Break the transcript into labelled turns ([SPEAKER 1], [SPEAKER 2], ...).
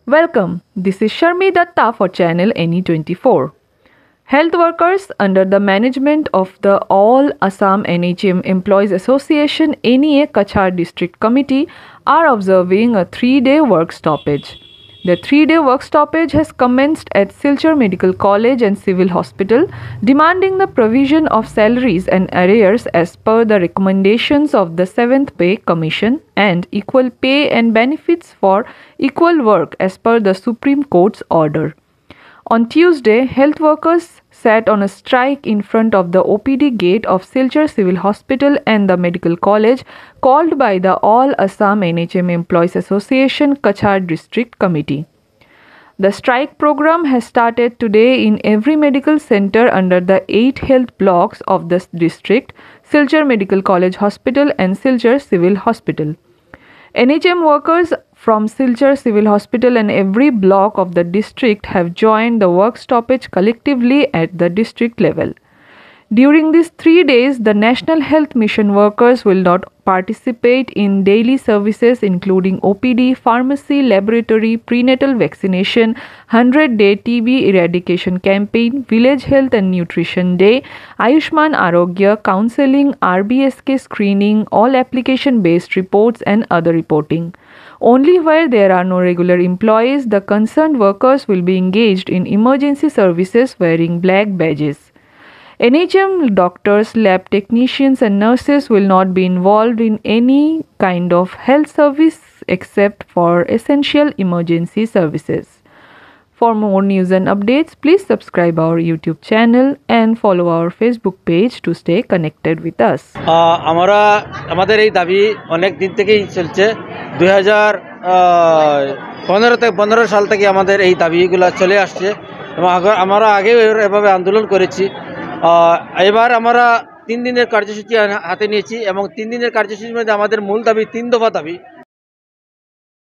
[SPEAKER 1] Welcome. This is Sharmi Datta for channel NE24. Health workers under the management of the All Assam NHM Employees Association NEA Kachar District Committee are observing a 3-day work stoppage. The 3-day work stoppage has commenced at Silchar Medical College and Civil Hospital, demanding the provision of salaries and arrears as per the recommendations of the 7th Pay Commission and equal pay and benefits for equal work as per the Supreme Court's order. On Tuesday, health workers sat on a strike in front of the OPD gate of Silchar Civil Hospital and the Medical College, called by the All Assam NHM Employees Association Kachar District Committee. The strike program has started today in every medical center under the 8 health blocks of the district, Silchar Medical College Hospital and Silchar Civil Hospital. NHM workers from Silchar Civil Hospital and every block of the district have joined the work stoppage collectively at the district level. During these 3 days, the National Health Mission workers will not participate in daily services including OPD, pharmacy, laboratory, prenatal vaccination, 100-day TB eradication campaign, village health and nutrition day, Ayushman Arogya, counseling, RBSK screening, all application-based reports and other reporting. Only where there are no regular employees, the concerned workers will be engaged in emergency services wearing black badges. NHM doctors, lab technicians and nurses will not be involved in any kind of health service except for essential emergency services. For more news and updates, please subscribe our YouTube channel and follow our Facebook page to stay connected with us.
[SPEAKER 2] আমরা আমাদের এই দাবি অনেক দিন থেকেই চলছে 2015 সাল থেকে আমাদের এই দাবিগুলো চলে আসছে এবং আমরা আগেও এভাবে আন্দোলন করেছি এবার আমরা 3 দিনের কার্যসূচি হাতে নিয়েছি এবং 3 দিনের কার্যসূচির মধ্যে আমাদের মূল দাবি 3 দফা দাবি